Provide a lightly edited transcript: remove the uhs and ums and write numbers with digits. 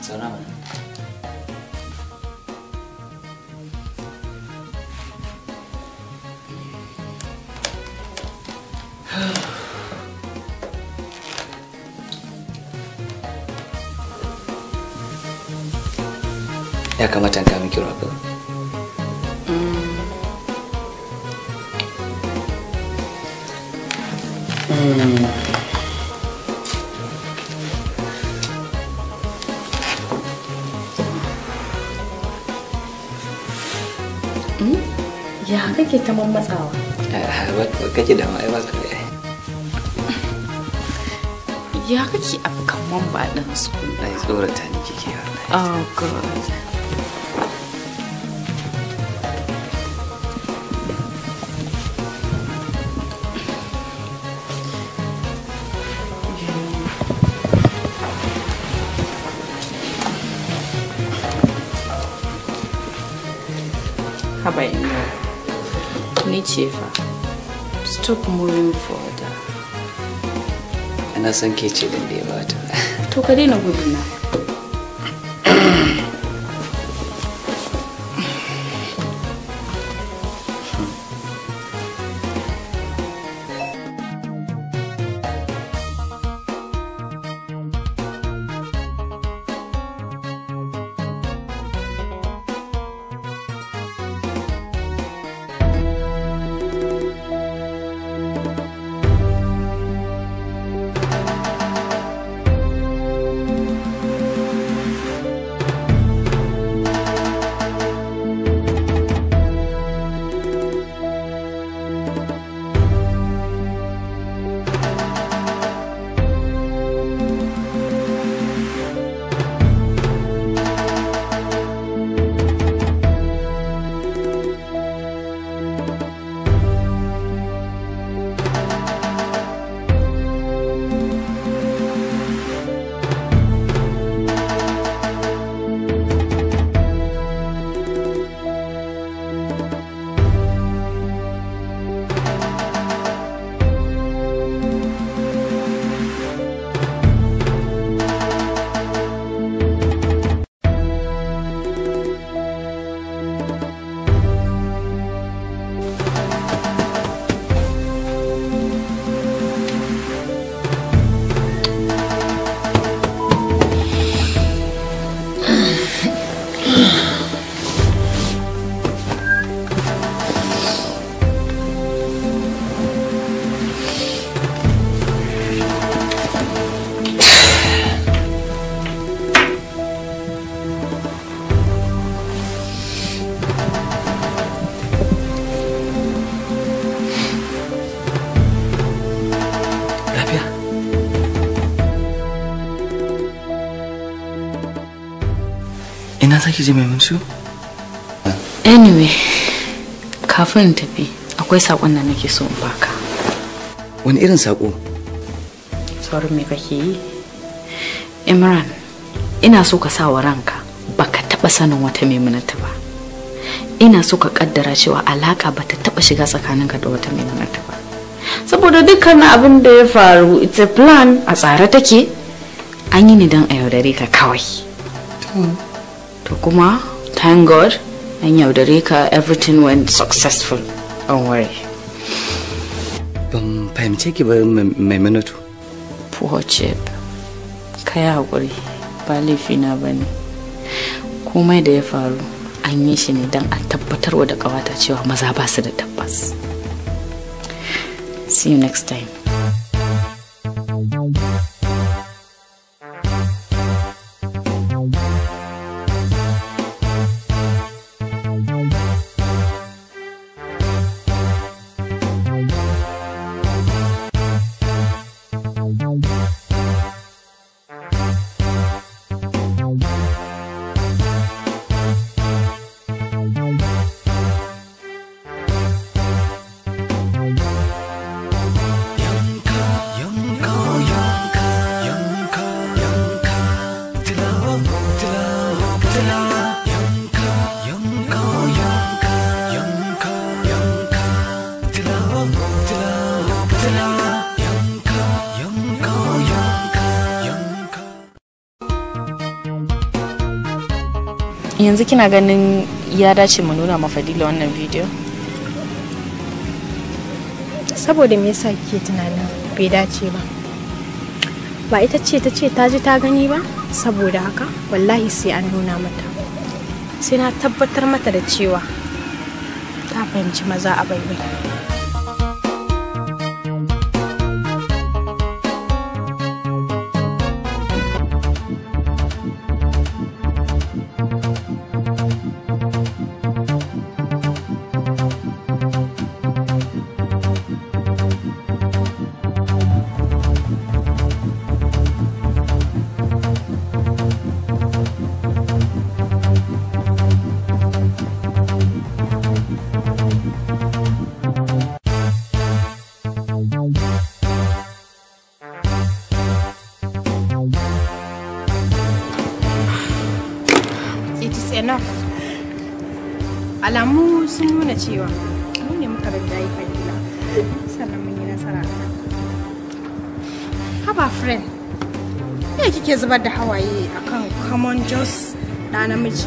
Zauna mana. Ya kamata ka miki roƙo. Ya kake ta mammatsawa? Kake da mai ba kai. Ya kake abu kaman ba din su. Ai tsorata ni kike wallahi. Oh god. Habai ni ce fa. Stop moving further. Ana san ke ce din da ya bata. To ka daina gudu na. Ina sake je Maimunsu? Anyway, kafin tafi akwai sakon da nake so in baka. Wani irin sako? Saurin me kake yi? Imran, ina so ka sa wa ranka baka taba sanin wata Maimunatu ba. Ina so ka kaddara cewa alaka bata taba shiga tsakaninka da wata Maimunatu ba. Saboda dukkan abin da ya faru, it's a plan, a tsare take. An yi ni don a yaudare ka kawai. To kuma, thank God, an yaudare ka, everything went successful. Don't worry. Ban fahimce ki ba Maimunatu. Poor chip. Ka yi haƙuri, ba laifina ba ne. Komai da ya faru, an yi shi ne don a tabbatarwa da ƙawata cewa maza ba su da tabbas. See you next time. yanzu kina ganin ya dace mu nuna ma Fadila wannan bidiyo? Saboda me yasa kike tunanin bai dace ba? Ba ita ce ta ce ta ji ta gani ba? Saboda haka wallahi sai an nuna mata. Sai na tabbatar mata da cewa ta fahimci maza a baibai. Alamu sun nuna cewa mu ne muka rinjaye Fadila sannan mun yi nasara. Haba friend, me kike zubar da hawaye akan common just da namiji?